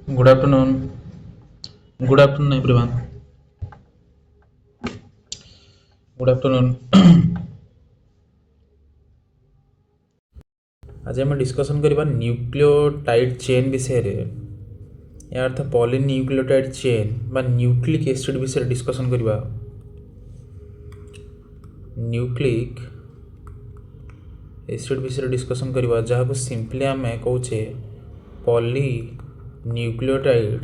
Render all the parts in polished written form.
Good afternoon. Good afternoon, everyone. Good afternoon. आज आम discussion करबा न्यूक्लियोटाइड चेन विषय रे या अर्थ पॉलीन्यूक्लियोटाइड चेन बा न्यूक्लिक एसिड विषय डिस्कसन करबा। न्यूक्लिक एसिड विषय डिस्कसन करबा जहाँ को सिंपली आम कहूचे पॉलीन्यूक्लियोटाइड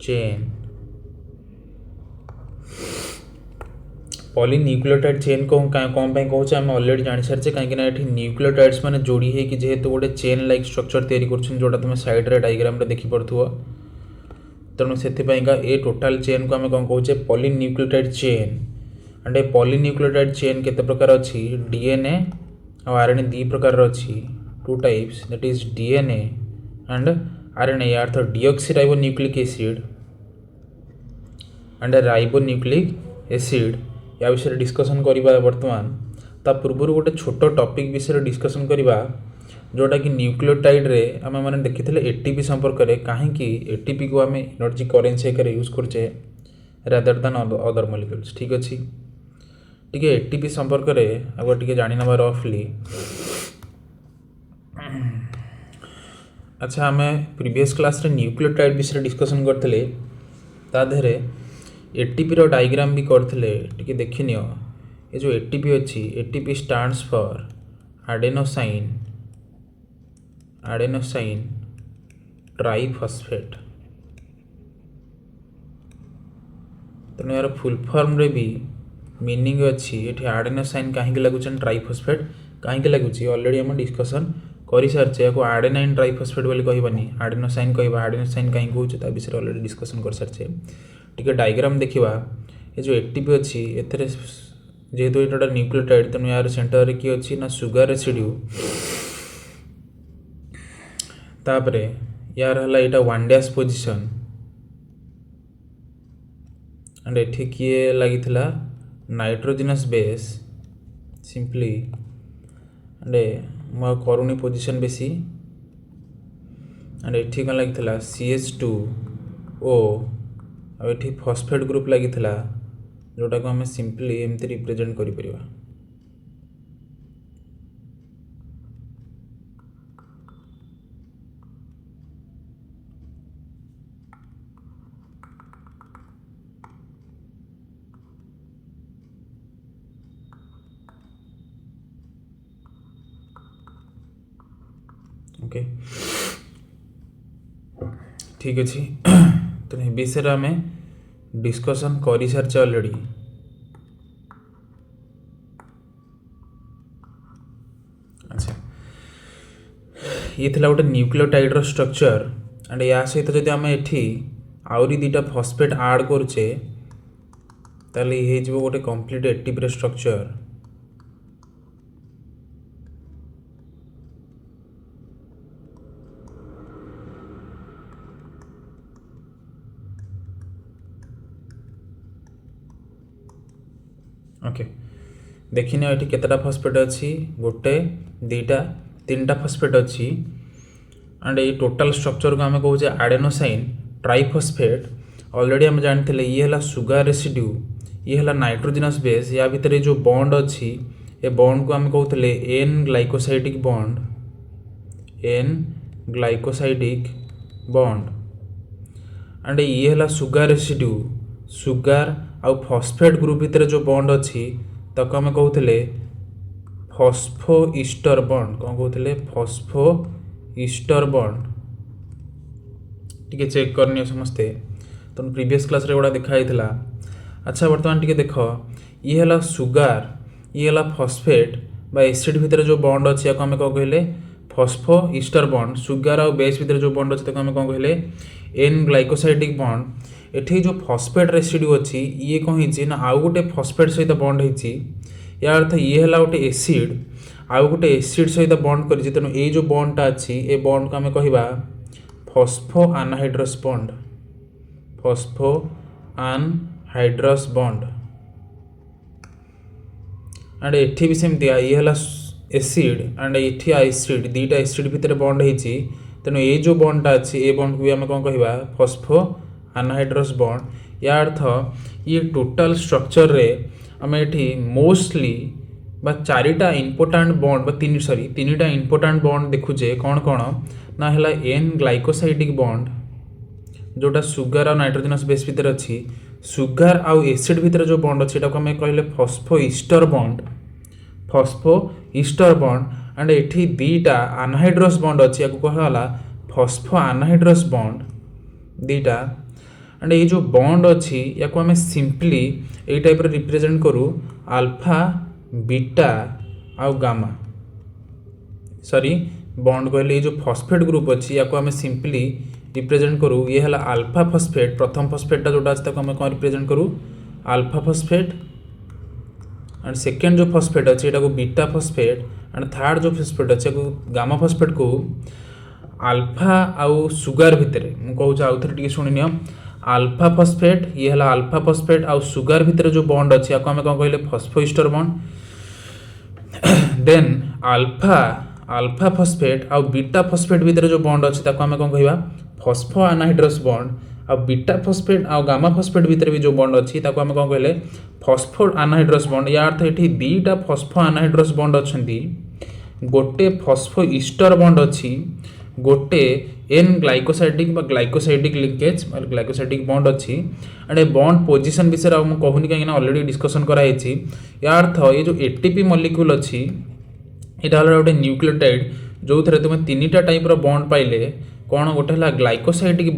चेन। पॉलीन्यूक्लियोटाइड चेन को कौन पे कहूचे आम ऑलरेडी जानी सारी कहीं न्यूक्लियोटाइड्स माने जोड़ी है कि जेहेतु गोटे चेन लाइक स्ट्रक्चर तैयारी कर जोटा तुम साइड रे डायग्राम रे देखि पड़थुव। तेणु से ए टोटाल चेन को आम कौन कहूचे polynucleotide chain. And a polynucleotide chain केते प्रकार अच्छी डीएनए और आरएनए दी प्रकार अच्छी two types that is DNA and RNA अर्थ deoxyribonucleic acid and ribonucleic acid या विषय डिस्कसन करवा। बर्तमान ता पूर्व गोटे छोट टॉपिक विषय डिस्कसन करवा जोटा कि न्यूक्लियोटाइड रे आम मैंने देखी एटीपी संपर्क में कहीं एटीपी को आम एनर्जी करेन्सी आकार यूज करचे रादर दैन अदर मॉलिक्यूल्स। ठीक अच्छे टी एटीपी संपर्क में आगे टी जानी ना रफली। अच्छा आम प्रीवियस क्लास रे न्यूक्लियोटाइड विषय डिस्कसन करते ताधे एटीपी रो डायग्राम भी करथिले टिके देखिनियो। ये जो एटीपी अच्छी ATP stands for adenosine triphosphate. तेणु यार फुल फॉर्म रे भी मीनिंग अच्छी ये एडेनोसाइन कहीं लगुच ट्राइफॉस्फेट कहीं लगुच ऑलरेडी आम डिस्कसन कर सारी या आडेनाइन ट्राइफॉस्फेट बोली कहबानी आडेनोसाइन कहबा आडेनोसाइन कहीं कहूँ विषय ऑलरेडी डिस्कसन कर सारी। टिके डायग्राम देखा ये जो एटीपी अच्छी एथरे जेहेतु ये न्यूक्लियोटाइड तेणु यार सेंटर किए अच्छी ना सुगर रेसिड्यू तापरे यार हला एटा वन डैश पोजीशन एंड एठी किए लगी नाइट्रोजिनस बेस सिंपली एंड मैं करूनी पोजीशन बेसी एंड एठी कौन लगी CH2O और ये फॉस्फेट ग्रुप लगी जोटा को आम सिंपली एमती रिप्रेजेंट कर परिबा। ओके ठीक अच्छे तो ये विषय आम डिस्कसन कर सारी ऑलरेडी। अच्छा ये थिला गोटे न्यूक्लियोटाइड रो स्ट्रक्चर एंड या सहित जदि आम एठी आउरी दीटा फॉस्फेट ऐड करुचे ताले ये हो गोटे कंप्लीट एटीपी रो स्ट्रक्चर। ओके देखिने ये केतटा फॉस्फेट अच्छी गोटे दीटा तीन टा फॉस्फेट अच्छी एंड ये टोटल स्ट्रक्चर को आम कहूँ एडेनोसाइन ट्राइफॉस्फेट। ऑलरेडी आम जानते ये है सुगर रेसिड्यू ये है नाइट्रोजिनस बेस या भितर जो बॉन्ड अच्छी ये बॉन्ड को आम कहते एन ग्लाइकोसाइडिक बॉन्ड एंड ये है सुगर रेसिड्यू सुगर आउ फॉस्फेट ग्रुप भितर जो बॉन्ड अच्छी ताको आम कहते फॉस्फो ईस्टर बॉन्ड कौन कहते फॉस्फो ईस्टर बॉन्ड। टिके चेक करनी समस्ते तो प्रीवियस क्लास रे गुड़ा दिखाई थिला। अच्छा बर्तमान टिके देख ये है सुगार ये है फॉस्फेट बा एसिड भितर जो बॉन्ड अच्छी या आम कौन कहले फॉस्फो ईस्टर बॉन्ड। सुगार और बेस भितर जो बॉन्ड अच्छी आम कौन कहले एन ग्लाइकोसाइडिक बॉन्ड। एठी जो फॉस्फेट रेसिड्यू अच्छी ये कौन होती ना आउ गोटे फॉस्फेट सहित बॉन्ड होती या अर्थ ये है गोटे एसिड आउ गोटे एसिड सहित बॉन्ड कर तेणु ये जो बॉन्डटा अच्छी ये बॉन्ड को आम कहवा phospho anhydrous bond bond. And एठी भी सेमती ये है एसिड एंड एठी एसिड दीटा एसिड भितर बॉन्ड होती तेणु ये जो बॉन्डटा अच्छी ए बॉन्ड को भी आम कौन कह फॉस्फो अनहाइड्रस बॉन्ड। या अर्थ ये टोटल स्ट्रक्चर रे आम ये मोस्टली बा चारिटा इंपोर्टाट बॉन्ड तीनिटा इंपोर्टाट बॉन्ड देखुचे कौन कौन ना है एन ग्लाइकोसाइडिक बॉन्ड जोटा सुगर और नाइट्रोजनस बेस भितर अच्छी सुगर आउ एसिड भितर जो बॉन्ड अच्छी आम कहले फॉस्फो ईस्टर बॉन्ड एंड एठी दीटा अनहाइड्रस बॉन्ड अच्छी या कहला फॉस्फो अनहाइड्रस बॉन्ड दीटा एंड ये जो बॉन्ड अच्छी या आम सिंपली ये टाइप रिप्रेजेंट करूँ अल्फा बीटा आउ गामा सॉरी बॉन्ड कहले ये जो फॉस्फेट ग्रुप अच्छी या आम सिंपली रिप्रेजेंट करूँ ये है अल्फा फॉस्फेट प्रथम फॉस्फेटटा जोटा अच्छे आम कौन रिप्रेजेंट करूँ अल्फा फॉस्फेट एंड सेकेंड जो फॉस्फेट अच्छे यहाँ बीटा फॉस्फेट एंड थर्ड जो फॉस्फेट अच्छे गामा फॉस्फेट को अल्फा आउ सुगर भितर मुझे आउ थे शुणी अल्फा फॉस्फेट ये है अल्फा फॉस्फेट आउ सुगर भितर जो बॉन्ड अच्छे या आम कौन कहले phosphoester bond then alpha phosphate आउ बीटा फॉस्फेट भितर जो बॉन्ड अच्छे आम कौन कह फॉस्फो अनहाइड्रस बॉन्ड आ बीटा फॉस्फेट आ गामा फॉस्फेट भितर भी जो बॉन्ड अच्छी आम कौन कहले फॉस्फो अनहाइड्रस बॉन्ड। या अर्थ ये दीटा फॉस्फो अनहाइड्रस बॉन्ड अच्छा गोटे फॉस्फो ईस्टर बॉन्ड अच्छी गोटे N glycosidic linkage glycosidic bond अच्छी एंड ए बॉन्ड पोजिशन विषय कहूनी कहीं ऑलरेडी डिस्कसन कराई। या अर्थ ये जो एटीपी मॉलिक्यूल अच्छी यहाँ गोटे न्यूक्लियोटाइड जो थे तुम तीनिटा टाइप बॉन्ड पाइले कौन गोटे है ग्लाइकोसाइडिक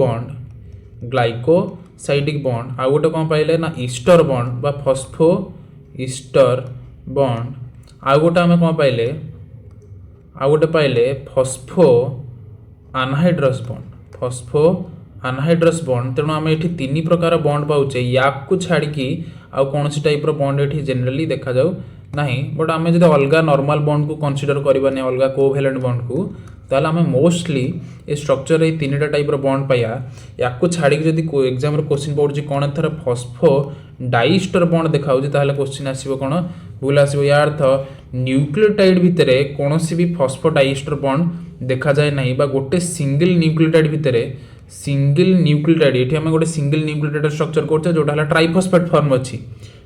बॉन्ड आउ गोटे कौन पाइले ना ईस्टर बॉन्ड बा फॉस्फो ईस्टर बॉन्ड आउ गोटे आम कौन पाइले फॉस्फो अनहाइड्रस बॉन्ड तेणु आम ये तीन प्रकार बॉन्ड पाचे या छाड़ी आउ कौन टाइप बॉन्ड ये जेनेराली देखा जाऊ ना बट आम जो अलग नॉर्मल बॉन्ड को कंसीडर करवानी अलग कोवैलेंट बॉन्ड को ताल आम मोस्टली ये स्ट्रक्चर ये तीन टाइप बॉन्ड पाया या छाड़ी जब एग्जाम क्वेश्चन पड़ुଛି कौन थर फॉस्फो डाइस्टर बॉन्ड देखा ताहले क्वेश्चन आसो कौन भूल आसो। या अर्थ न्यूक्लियोटाइड भितर कौन भी फॉस्फो डाइस्टर बॉन्ड देखा जाए ना बा गोटे सिंगल न्यूक्लियोटाइड भितर ये आम गोटे सिंगल न्यूक्लियोटाइड स्ट्रक्चर करते जोटा है ट्राइफॉस्फेट फॉर्म अच्छी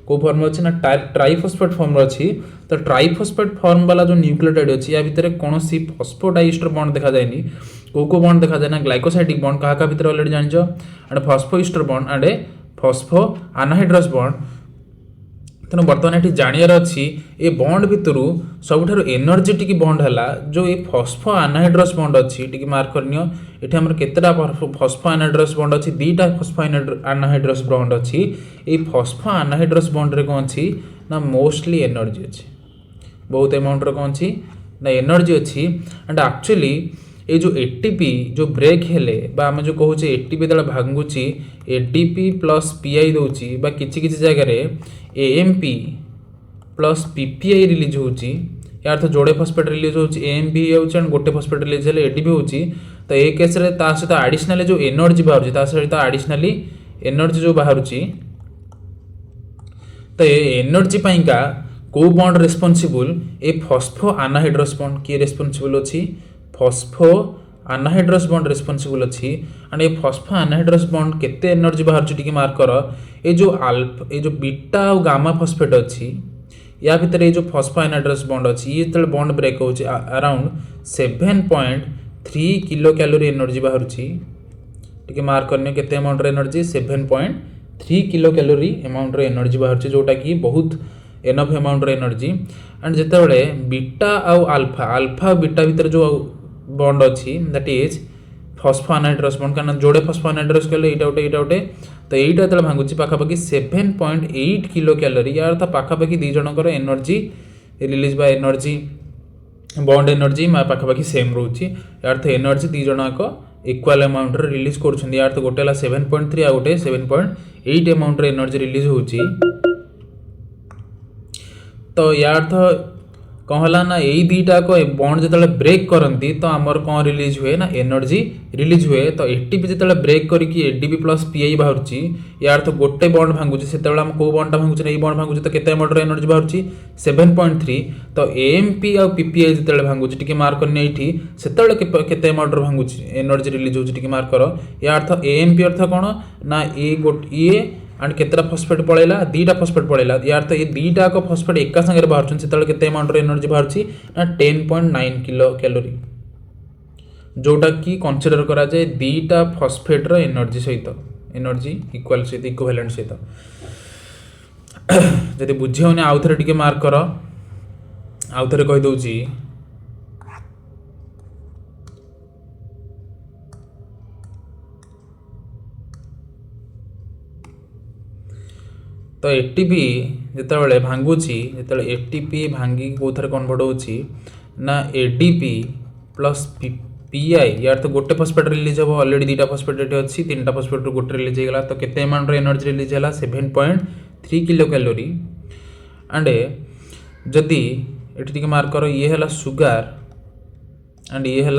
को फॉर्म अच्छी ना ट्राइफॉस्फेट फॉर्म अच्छी तो ट्राइफॉस्फेट फॉर्म वाला जो न्यूक्लियोटाइड अच्छी या भितर कौन सी फॉस्फोडाइस्टर बॉन्ड देखा जाए को बॉन्ड देखा जाए ना ग्लाइकोसाइडिक बॉन्ड क्या भितर ऑलरेडी जानिछ and phosphoester bond and phospho anhydrous bond. तेणु बर्तमान ये जानियार अच्छी ये बॉन्ड भितर सबुठारु एनर्जेटिक बॉन्ड है जो ये फॉस्फो अनहाइड्रस बॉन्ड अच्छी टी मार्क करनी ये आम केतटा फॉस्फो अनहाइड्रस बॉन्ड अच्छी दीटा फॉस्फो अनहाइड्रस बॉन्ड अच्छी ये फॉस्फो अनहाइड्रस बॉन्ड रे कौन अच्छी ना मोस्टली एनर्जी अच्छी बहुत अमाउंट कौन अच्छी ना एनर्जी अच्छी एंड एक्चुअली ये जो एटीपी जो ब्रेक हेले बा आम जो कहूँ एटीपी जो भांगुची एडीपी प्लस पीआई दूची बा किछि किछि जगह एएमपी प्लस पीपीआई रिलीज होची या अर्थ जोड़े फॉस्फेट रिलीज होची एएमपी होची एंड गोटे फॉस्फेट रिलीज हेले एडीपी होची तो ए केस रे ता सहित एडिशनली जो एनर्जी बाहर ता सहित एडिशनली एनर्जी जो बाहर तो एनर्जी पाइका को बॉन्ड रेस्पोंसिबल ए फॉस्फो अनहाइड्रस बॉन्ड किए रेस्पोंसिबल अच्छी फॉस्फो अनहाइड्रस बॉन्ड रेस्पोंसिबल अच्छी एंड ये फॉस्फो अनहाइड्रस बॉन्ड केते एनर्जी बाहर टी मार्क कर ये जो बीटा और गामा फॉस्फेट अच्छी या भितर ये जो फॉस्फो अनहाइड्रस बॉन्ड अच्छी ये जो बॉन्ड ब्रेक हो अराउंड 7.3 किलो कैलोरी एनर्जी बाहर टी मार्क करने केते amount energy 7.3 kilo calorie amount energy बाहर जोटा कि बहुत एनफ अमाउंट एनर्जी एंड जिते बीटा आउ अल्फा बीटा भितर जो बॉन्ड अच्छी that is phospho anhydrous bond कारण जोड़े फॉस्फो अनहाइड्रस कले एटा गोटे तो एटा जो भांगुची पाखापाखि 7.8 किलो कैलोरी या अर्थात पाखापाखि दी जनकर एनर्जी रिलीज बा energy bond energy पाखापाखि same रोची earth energy दी जनक इक्वाल अमाउंट रिलीज कर अर्थ गोटे 7.3 आ गोटे 7.8 अमाउंट एनर्जी रिलीज होची तो या अर्थ कौन होला ना यही दीटा को बॉन्ड जो ब्रेक करती तो आमर कौन रिलीज हुए ना एनर्जी रिलीज हुए। तो एटीपी जो ब्रेक करके एडीपी प्लस पीआई बाहर यार तो गोटे बॉन्ड भांगुची से कौ बॉन्डटा भांगुची ये बॉन्ड भांगुची तो केते एमाउंट एनर्जी बाहर 7.3। तो एएमपी आ पीपीआई जो भांगुची टी मार्क करनी ये से केते एमाउंट भांगुची एनर्जी रिलीज होची मार्क कर। या अर्थ एएमपी अर्थ कौन ना ये एंड केतटा फॉस्फेट पड़ेगा दीटा फॉस्फेट पड़ेगा यार तो ये दीटा को फॉस्फेट एका संगे बाहर से केते अमाउंट एनर्जी बाहर ना 10.9 किलो कैलोरी जोटा कि कंसीडर करा जाए दीटा फॉस्फेट रो एनर्जी सहित एनर्जी इक्वल सहित इक्विवेलेंट सहित। जदि बुझे होने आउ थे टिके मार्क कर आउ थे कहि दउची तो एटीपी जिते भांगुची जो एटीपी भांगी कौन कन्वर्ट होची ना एडीपी प्लस पीआई यार तो गोटे फॉस्फेट रिलीज हम ऑलरेडी दीटा फॉस्फेट ये अच्छी 3टा फॉस्फेट गोटे रिलीज होगा तो केते अमाउंट एनर्जी रिलीज है 7.3 किलो कैलोरी। एंड जदि ये मार्क कर ये है सुगार एंड ये है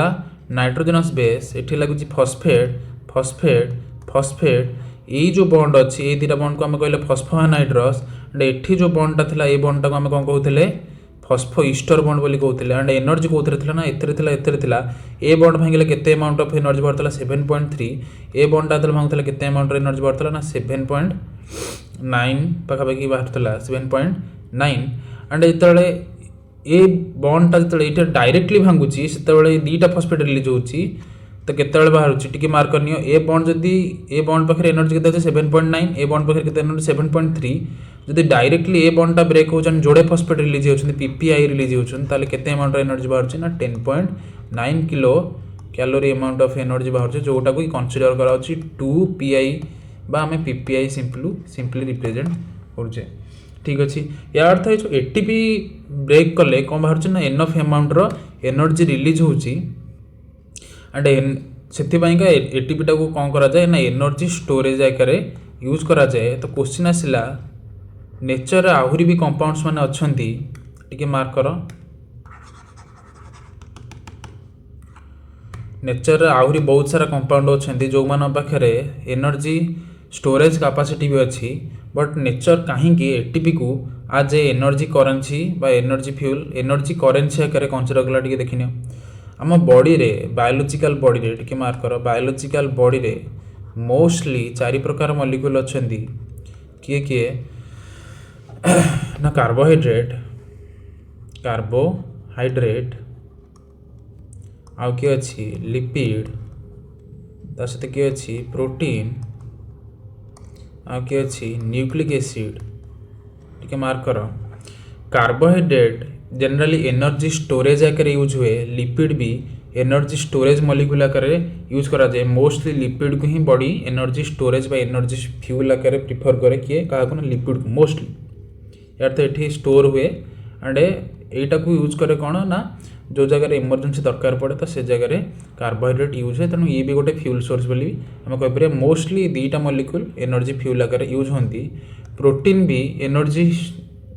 नाइट्रोजनस बेस ये लगुच फॉस्फेट फॉस्फेट फॉस्फेट ये जो बॉन्ड अच्छी ये दीटा बॉन्ड को आम कहले फॉस्फोहाइड्रस एंड एठी जो बॉन्डटा था ये बॉन्डटा को आम कौन कहते फॉस्फो ईस्टर बॉन्ड बोली कहते एंड एनर्जी कौन थी ना एथिरे ए बॉन्ड भांगे केते अमाउंट ऑफ एनर्जी बाहर 7.3 ए बॉन्डटा जो भांगुला केते अमाउंट एनर्जी बाहर ना 7.9 पाखापाखि बाहर 7.9 एंड जिते ए बॉन्डटा जो डायरेक्टली भांगुची से दीटा फॉस्फेट रिलीज होची तो केतବେଳେ बाहर टी मार्क करनी ए बॉन्ड जदि ए बॉन्ड पाखे एनर्जी के 7.9 ए बॉन्ड पाखे के एनर्जी 7.3 जदि डायरेक्टली ए बॉन्डटा ब्रेक हो जोड़े फॉस्फेट रिलीज होती पीपीआई रिलीज होती केते अमाउंट एनर्जी बाहर ना 10.9 kilo calorie amount of energy बाहर जोटा को कंसीडर करा 2 पीआई बा आम पीपीआई सिंपली रिप्रेजेंट करुचे। ठीक अच्छे या अर्थ है एटीपी ब्रेक कले कौन बाहर ना एनफ अमाउंट रो एनर्जी रिलीज होची एंड से एटीपी टाक कौन करा जाए ना एनर्जी स्टोरेज आकार यूज करा जाए। तो क्वेश्चन आसला नेचर आहरी भी कंपाउंड्स माने अच्छंती टिके मार्क कर नेचर आहरी बहुत सारा कंपाउंड अच्छे जो मान पाखे एनर्जी स्टोरेज कैपेसिटी भी अच्छी बट नेचर कहीं एटीपी को आज ए एनर्जी करेन्सी बा एनर्जी फ्यूल एनर्जी करेन्सी आकार कंसीडर कला टिके देखिनियो आम बॉडी रे बायोलॉजिकल बॉडी रे टिके मार्क कर बायोलॉजिकल बॉडी रे मोस्टली 4 प्रकार मॉलिक्यूल अच्छंती किए किए ना कार्बोहाइड्रेट आउ किए अच्छी लिपिड तार सहित किए अच्छी प्रोटीन आउ किए अच्छी न्यूक्लिक एसिड टिके मार्क कर कार्बोहाइड्रेट जनरली एनर्जी स्टोरेज आकार यूज हुए लिपिड भी एनर्जी स्टोरेज मॉलिक्यूल आकार यूज करा जाए मोस्टली लिपिड को ही बॉडी एनर्जी स्टोरेज बा एनर्जी फ्यूल आकार प्रिफर करे किए क्या ना लिपिड को मोस्टली यार तो ये स्टोर हुए एंड यहीटा को यूज करे कौन ना जो जगह इमरजेंसी दरकार पड़े तो से जगह कार्बोहाइड्रेट यूज है तेणु ये भी गोटे फ्यूल सोर्स बोली आम कहीपर मोस्टली 2टा मॉलिक्यूल एनर्जी फ्यूल आकार यूज होती प्रोटीन भी एनर्जी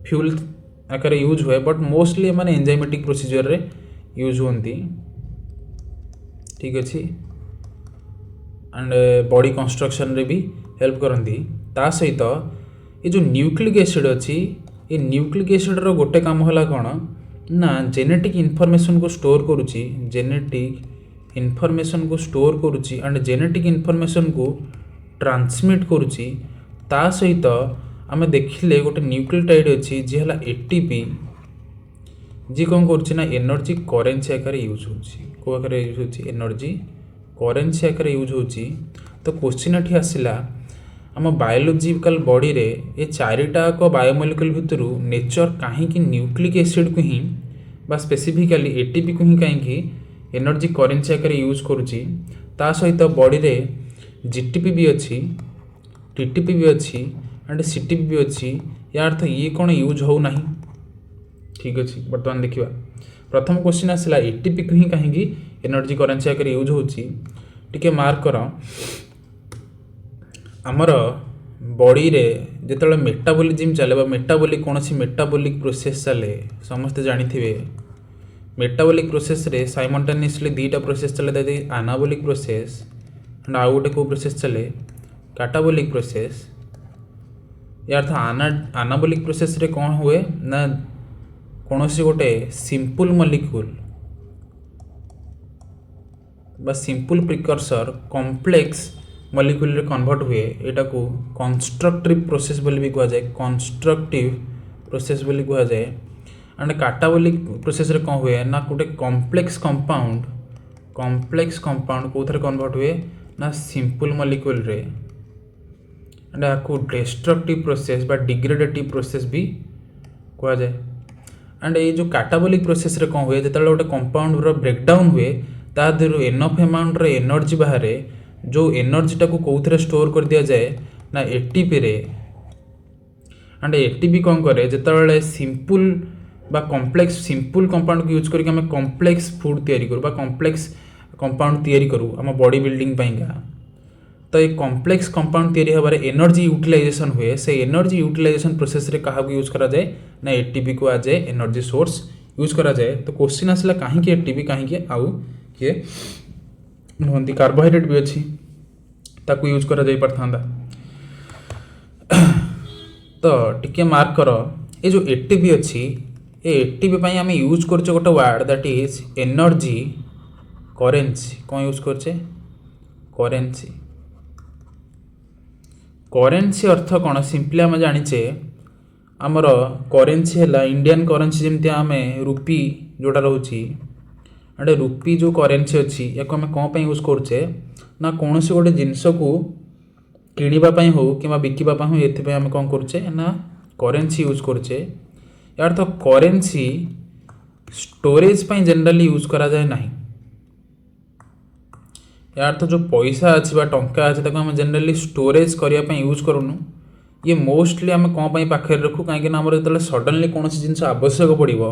फ्यूल आकार यूज हुए बट मोस्टली माने एंजाइमेटिक प्रोसीजर रे यूज होती। ठीक अच्छे एंड बॉडी कंस्ट्रक्शन रे भी हेल्प करती ता सहित ये जो न्यूक्लिक एसिड अच्छी ये न्यूक्लिक एसिड रो गोटे काम होला कौन ना जेनेटिक इनफॉरमेशन को स्टोर करुच्ची जेनेटिक इनफॉरमेशन को स्टोर करुच्ची एंड जेनेटिक इनफॉरमेशन को ट्रांसमिट करुच्ची ता सहित आम देखिले गोटे न्यूक्लियोटाइड अच्छी जी है एटीपी जी कौन कर एनर्जी करेन्सी आकार यूज हो आकार यूज हो एनर्जी करेन्सी आकार यूज हो। तो क्वेश्चन ये आसला आम बायोलॉजिकल बॉडी रे ये 4टाक बायोमोलिक्यूल भितर नेचर कहीं न्यूक्लिक एसिड को ही बा स्पेसिफिकली एटीपी को ही कहीं एनर्जी करेन्सी आकार यूज करुच्ची ता सहित बॉडी रे जीटीपी भी अच्छी टीटीपी भी अच्छी एंड सीटीपी भी अच्छी या अर्थ ये कौन यूज हो ना। ठीक अच्छे बर्तमान देखा प्रथम क्वेश्चन आसला एटीपी को ही कहीं एनर्जी करेन्सी आकार यूज होची टिके मार्क कर आमर बॉडी रे जिते मेटाबॉलिज्म चले मेटाबॉलिक कौन मेटाबॉलिक प्रोसेस चले समस्ते जानिथिबे मेटाबॉलिक प्रोसेस रे साइमल्टेनियसली दुईटा प्रोसेस चले एनाबॉलिक प्रोसेस एंड आउ गोटे को प्रोसेस चले कैटाबॉलिक प्रोसेस यार था एनाबॉलिक प्रोसेस रे कौन हुए ना कौन सी गोटे सिंपल मॉलिक्यूल बा सिंपल प्रिकर्सर कॉम्प्लेक्स मॉलिक्यूल रे कन्वर्ट हुए एटा को कंस्ट्रक्टिव प्रोसेस बोली भी कहा जाए कंस्ट्रक्टिव प्रोसेस बोली कहा जाए एंड कैटाबॉलिक प्रोसेस रे कौन हुए ना गोटे कॉम्प्लेक्स कंपाउंड कोथरे कन्वर्ट हुए ना सिंपल मॉलिक्यूल रे एंड आपको डिस्ट्रक्टिव प्रोसेस बा डिग्रेडेटिव प्रोसेस भी कहा जाए एंड ये जो कैटाबॉलिक प्रोसेस रे कौन हुए जिते गोटे कंपाउंड रो ब्रेकडाउन हुए ता देहरु एनफ अमाउंट रे एनर्जी बाहर जो एनर्जीटा को कौन स्टोर कर दिया जाए ना एटीपी रे एंड एटीपी कौन करे जिते सिंपल बा कॉम्प्लेक्स सिंपल कंपाउंड को यूज करके हमें कॉम्प्लेक्स फूड तैयारी करूँ बा कॉम्प्लेक्स कंपाउंड तैयारी करूँ आम बॉडी बिल्डिंग पाइंका तो ये कॉम्प्लेक्स कंपाउंड तैयारी हबार एनर्जी यूटिलाइजेशन हुए से एनर्जी यूटिलाइजेशन प्रोसेस रे कहा यूज करा जाए ना एटीपी को आज एनर्जी सोर्स यूज करा जाए तो क्वेश्चन आसला कहीं एटीपी कहीं आउ किए नुहति कार्बोहाइड्रेट भी अच्छी ताकू यूज करा जाई परथांदा तो टिके मार्क कर ये जो एटीपी अच्छी ये एटीपी पई आम यूज करछे गोटे word that is energy currency कौन यूज करछे करेंसी करेंसी अर्थ कौन सिंपली आम जानिचे आमर करेंसी है इंडियन करेंसी जमती आम रुपी जोटा रोची अरे रुपी जो करेंसी अच्छी या आम कौन यूज करुचे ना कौन से गोटे जिनस को किणापी हो कि बिकवाई हो ये आम कौन करुचे ना करेंसी यूज करुचे यार तो करेंसी स्टोरेज पाई जनरली यूज करा जाए नहीं यार तो जो पैसा अच्छी टंका अच्छे आम जनरली स्टोरेज करने यूज करूँ ये मोस्टली आम कौन पाखे रखू कहीं आमर जो सडनली कौन जिन आवश्यक पड़ो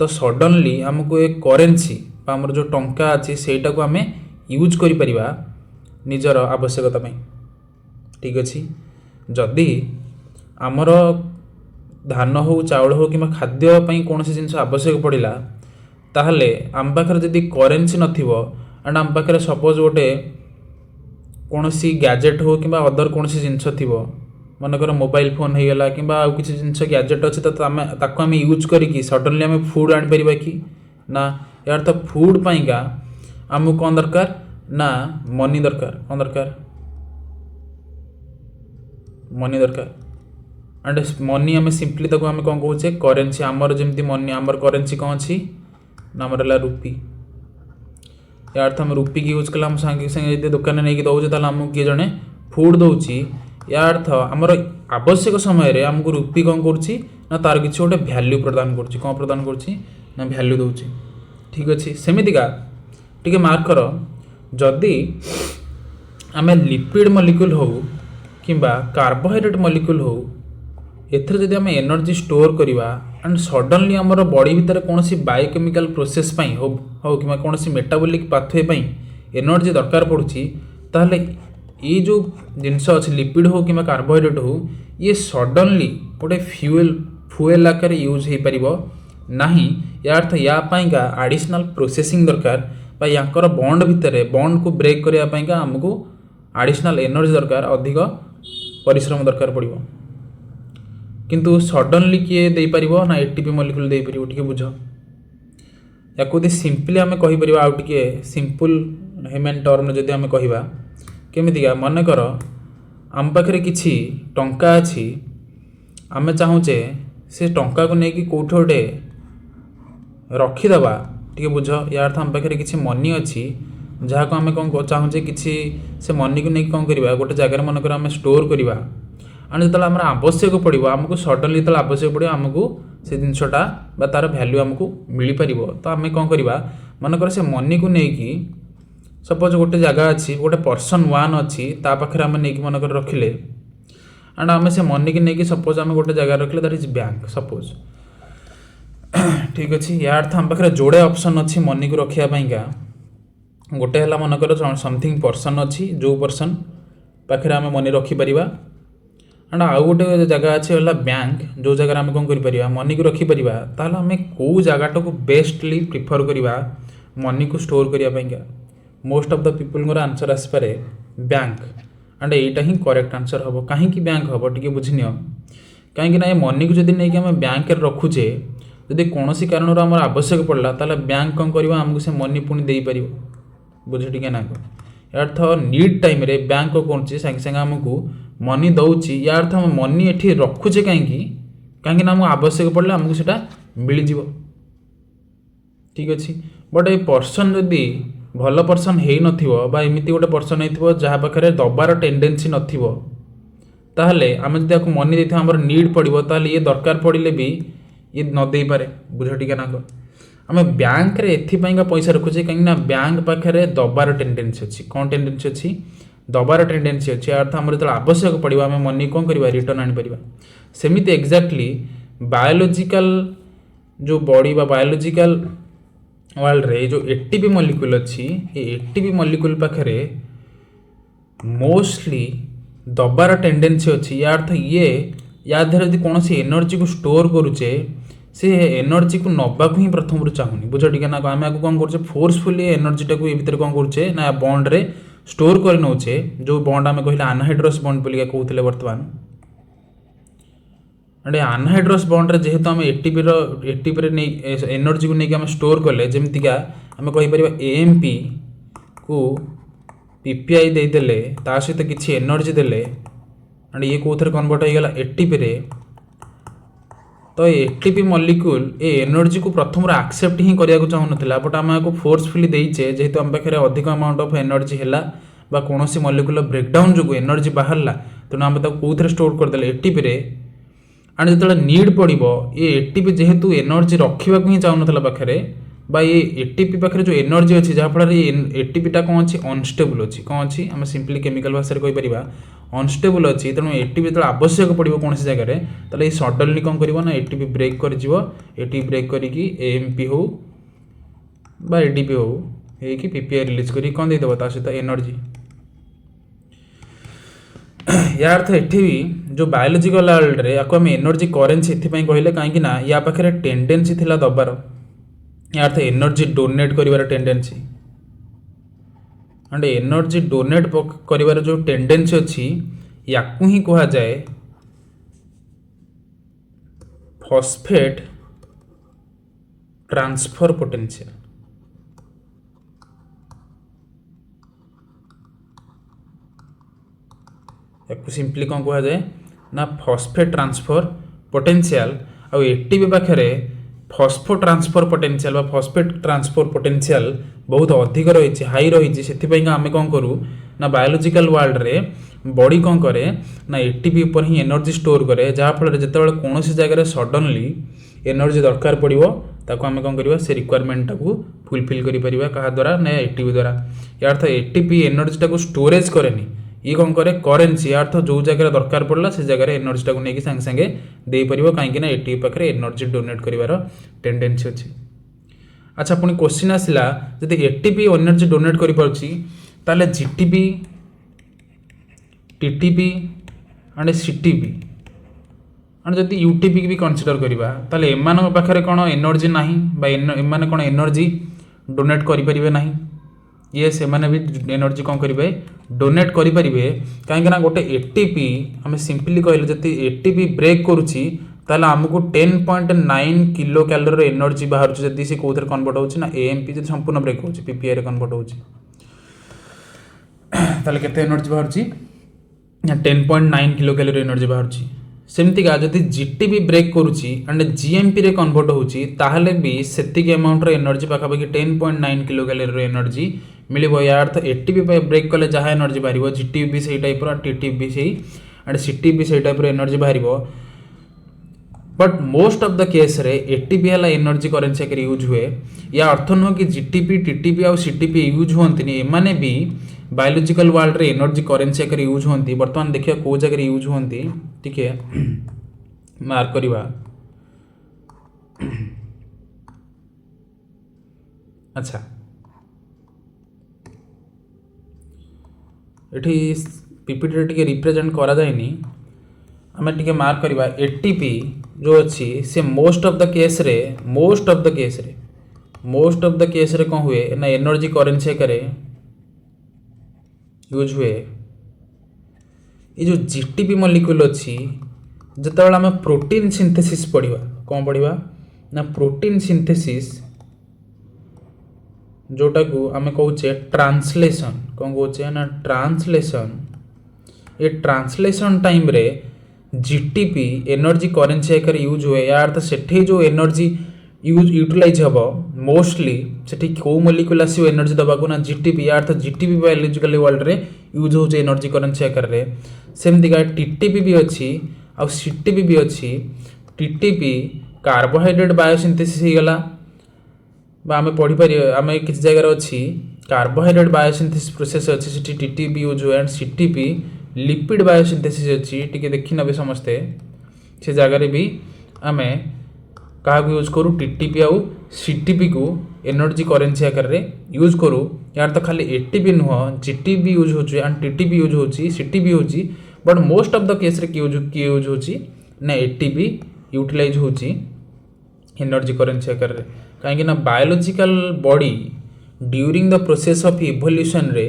तो सडनली आमको एक करेंसी आमर जो टंका अच्छी सेटा को आम यूज कर निजर आवश्यकता ठीक अच्छे जदि आमर धान हो चाउल हो कि खाद्यपाई कौन जिन आवश्यक पड़ा ताहले आम पाखे जदि करेंसी नथिबो एंड आम पाखे सपोज गोटे कौन सी गैजेट हो कि अदर कौन जिनस थी मनकर मोबाइल फोन हो गला कि किसी जिनस गैजेट अच्छे तो आम यूज करी सडनली आम फूड आनीपर कि ना यार तो फूड पाइंका आमको कौन दरकार ना मनी दरकार कौन दरकार मनी दरकार एंड मनी आम सिंपली तक आम कौन कहे करेंसी आमर जमी मनी आमर करेंसी कौन अच्छी ना आमर है रुपी यार तो आम रुपी की यूज कला आम सांगे सांगे दुकान नहीं दौचे तो आमको किए जड़े फूड दौची यार अर्थ आमर आवश्यक समय आमको रुपी कौन करुच्ची ना तार किसी गोटे भैल्यू प्रदान करुच्ची कौन प्रदान करुच्ची ना भैल्यू दौची ठीक अच्छे सेमितिका टिके मार्क कर जदि आम लिपिड मॉलिक्यूल हो कि कार्बोहाइड्रेट मॉलिक्यूल हो एथरे जदि आम एनर्जी स्टोर करवा एंड सडनली आमर बॉडी भितर कौन सी बायोकेमिकल प्रोसेस पाई हो कि कौन सी मेटाबॉलिक पाथवे पाई एनर्जी दरकार पड़ुची ताहले ये जो जिनस अच्छे लिपिड हो कि कार्बोहाइड्रेट हो ये सडनली गोटे फ्यूएल आकार यूज हो पार नहीं या अर्थ या पाइंका एडिशनल प्रोसेसिंग दरकार याकर बॉन्ड भितर बॉन्ड को ब्रेक करने आमको एडिशनल एनर्जी दरकार अधिक परिश्रम दरकार पड़ो किंतु सडनली किए दे पारिबो ना एटीपी मॉलिक्यूल दे पारिबो टिके बुझ या सिंपली आम कहीपर आउ टिके सिंपल ह्यूमन टर्म जदि आम कहवा केमितिका मनकर आम पाखे किसी टंका अच्छी आम चाहूचे से टंका को लेकिन कौट गोटे रखीदबा टे बुझ यार आम पाखे किसी मनी अच्छी जहाँ को आम कौन चाहूचे किसी से मनी को लेकिन कौन करवा गोटे जगार मनकर आम स्टोर करवा एंड जो आम आवश्यक पड़ो आमको सडनली जो आवश्यक पड़ो आमको से जिनसटा तार भैल्यू आमको मिल पार तो आम कौन करवा मनकर से मनी को लेकिन सपोज गोटे जगह अच्छी गोटे पर्सन वन अच्छी पाखे आम नहीं मनकर रखिले एंड आम से मनी की नहीं सपोज आम गोटे जगह रखिले दैट इज बैंक सपोज ठीक अच्छे यार अर्थ आम पाखे जोड़े ऑप्शन अच्छी मनी को रखापा गोटे है मनकर समथिंग पर्सन अच्छी जो पर्सन पाखे आम मनी रखिपर एंड आउ गोटे जगह अच्छे है बैंक जो जगह आम कौन कर मनी को रखिपर ताल आम कौ जगटा को बेस्टली प्रिफर करवा मनी को स्टोर करने most of the people answer आसपे बैंक एंड यहीटा ही करेक्ट आंसर हम कहीं बैंक हम टी बुझीनि कहीं ये मनी को जब नहीं आम बैंक रखुचे जदि कौन कारण आम आवश्यक पड़ा ताल बैंक कौन कर आमको से मनी पुणी दे पार बुझे टी ना यार्थ नीड टाइम रे बैंक कौन सागे सागे आमको मनी दौर यार्थ आम मनी ये रखुचे कहीं आमको आवश्यक पड़े आमको से मिल जाव ठीक अच्छे बट ये पर्सन जदि भल पर्सन हो नमती गोटे पर्सन हो जहाँ पाखे दबार टेंडेन्सी नथिबो ताहले आम जब मनी देते आम नीड पड़ो ताल ये दरकार पड़े भी ये न दे पारे बुझ टी ना आम बैंक रे एथिपाई पैसा रखुचे कहीं बैंक पाखे दबार टेंडेन्सी अच्छी कौन टेंडेन्सी अच्छी दबार टेंडेन्सी अच्छी अर्थ आम जो आवश्यक पड़ो आम मनी कौन कर रिटर्न आनीपर सेमती एक्जाक्टली बायोलोजिकल जो बॉडी बायोलोजिकल वर्ल्ड रे जो एटीपी मॉलिक्यूल अच्छी ये एटीपी मॉलिक्यूल पाखे मोस्टली दबार टेंडेन्सी अच्छी या अर्थ ये या द्वारा यदि कौन एनर्जी को स्टोर करुचे से एनर्जी को नबाक ही प्रथम चाहूनी बुझ टी ना आम आपको कौन कर फोर्सफुली एनर्जीटा को ये भितर कौन करुचे ना बॉन्ड रे स्टोर कर नौचे जो बॉन्ड आम कहले अनहाइड्रस बॉन्ड बोलिका कहते बर्तमान एंड अनहाइड्रस बॉन्ड रे जेहेतु आम एटीपी एनर्जी को लेकिन आम स्टोर कले जमीतिका आम कहीपर एएमपी को पीपीआई देदेले ता सहित किसी एनर्जी देले एंड ये कौन कन्वर्ट हो गला एटीपी रे तो एटीपी मॉलिक्यूल ए एनर्जी को प्रथम एक्सेप्ट ही करने को चाहूना बट आम आपको फोर्सफुली देचे जेहेतु आम पाखे अधिक अमाउंट ऑफ एनर्जी है कौन मॉलिक्यूल ब्रेकडाउन जो एनर्जी बाहर तेणु आम कौन स्टोर करदे एटीपी रे एंड जो नीड पड़ो ये एटीपी जेहेतु एनर्जी रखा ही चाहूना पाखे बा ये एटीपी पाखे जो एनर्जी अच्छी जहाँफल एटीपीटा कौन अच्छी अनस्टेबल अच्छी कौन अच्छी आम सिंपली केमिकल भाषा में कहीपर अनस्टेबल अच्छी तेणु एटीपी जो आवश्यक पड़ो कौन जगह ताले ये सडनली कौन कर एटीपी ब्रेक कर एटीपी ब्रेक करी एएमपी हो बा एडीपी हो पीपीआई रिलीज करी कौन देदेव ता सहित एनर्जी या अर्थ एठी भी जो बायोलोजिकल वर्ल्ड रे आको हम एनर्जी करेन्सी एथिपाई कहले कहीं या पाखे टेंडेन्सी थिला दबार या अर्थ एनर्जी डोनेट करिवार टेंडेन्सी एंड एनर्जी डोनेट करिवार जो टेंडेन्सी अच्छी याकू ही कहा जाए फॉस्फेट ट्रांसफर पोटेंशियल या सिंपली कौन कहा जाए ना फॉस्फेट ट्रांसफर पोटेंशियल आ एटीपी पाखे फॉस्फो ट्रांसफर पोटेंशियल बा फॉस्फेट ट्रांसफर पोटेंशियल बहुत अधिक रही हाई रही से आम कौन करूँ ना बायोलोजिकल वर्ल्ड रे बॉडी कौन करे ना एटीपी ऊपर ही एनर्जी स्टोर करे जहाँफल जिते कौन जगह सडनली एनर्जी दरकार पड़ो ताको आम कौन करवा से रिक्वायरमेंट को फुलफिल करा क्या द्वारा ना एटीपी द्वारा या अर्थ एटीपी एनर्जीटा को स्टोरेज करेनि ये कौन करे करेन्सी अर्थ जो जगह दरकार पड़ा से जगह एनर्जीटा को लेकिन सांगे सांगे दे पारिबो कहीं एटीपी पाखे एनर्जी डोनेट करिवार टेंडेन्सी अच्छी अच्छा पुणी क्वेश्चन आसला जब एटीपी एनर्जी डोनेट कर ताले GTP TTP and CTP and जब यूटीपी भी कंसीडर करवा ताले एमान पाखे कौन एनर्जी ना एम कौन एनर्जी डोनेट करें ना ये से माने भी एनर्जी कौन करेंगे डोनेट करेंगे कहीं गोटे एटीपी आम सिंपली कहले जब एटीपी ब्रेक करुच्ची ताले आमको 10.9 किलो कैलोरी एनर्जी बाहर जब से कौन कन्वर्ट होना एएमपी जब संपूर्ण ब्रेक हो पीपीआई रे कन्वर्ट हो केते एनर्जी बाहर 10.9 किलो कैलोरी एनर्जी बाहर सेमतिका जब जीटीपी ब्रेक करुच्ची एंड जीएमपी रे कन्वर्ट होची ताहले भी सेतिक अमाउंट रे एनर्जी पाखापाखि 10.9 किलो कैलोरी एनर्जी मिलिबो या अर्थ एटीपी ब्रेक कले जहाँ एनर्जी बाहर जीटीपी भी सही टाइप टीटीपी भी सही एंड सीटीपी भी सही टाइप एनर्जी बाहर but most of the case रे एटीपी है एनर्जी करेन्सी आकर यूज हुए या अर्थ नुह कि जीटीपी टीटीपी और सीटीपी यूज होती एमाने भी बायोलोजिकल वर्ल्ड रे एनर्जी करेन्सी आकर यूज होती बर्तमान देखिए कौ जगह यूज होती ठीक है मार्क करवा अच्छा ये पीपीटी टे रिप्रेजेंट करा जाएनी आम टे मार्क करवा एटीपी जो अच्छी से मोस्ट ऑफ द केस रे कौन हुए ना एनर्जी करेन्सी करे यूज हुए। ये जो जीटीपी मॉलिक्यूल अच्छी जिते आम प्रोटीन सिंथेसिस पढ़ा कौन पढ़ा ना प्रोटीन सिंथेसिस जोटा को आम कहे ट्रांसलेशन कौन कहे ना ट्रांसलेशन। ये ट्रांसलेशन टाइम रे जीटीपी एनर्जी करेन्सी आकर यूज हुए या अर्थ सेठी जो एनर्जी यूटिलाइज हम मोस्टली सेठी कौ मॉलिक्यूल आसो एनर्जी दबाक ना जीटीपी या अर्थ जीटीपी बायोलॉजिकल वर्ल्ड रे यूज हो एनर्जी करेन्सी आकार रे। सेमतिका टीटीपी भी अच्छी आ सीटीपी भी अच्छी। टीटीपी कार्बोहाइड्रेट बायोसिंथेसिस हो गला आम पढ़ी पार आम किसी जगह अच्छी कार्बोहाइड्रेट बायोसिंथेसिस प्रोसेस अच्छी से टीटीपी यूज हुए एंड सीटीपी लिपिड बायोसिंथेसिस अच्छी टी देखी नबे समस्ते से जगार भी आम क्या यूज करूँ टीटीपी आउ सीटीपी को एनर्जी करेन्सी आकार रे यूज करूँ। यार तो खाली एटीपी नुह जीटीपी यूज हो एंड टीटीपी यूज हो सीटीपी हो but most of the case रे किए यूज हो ना एटीपी यूटिलाइज हो एनर्जी करेन्सी आकार रे कहीं biological body during the process of evolution रे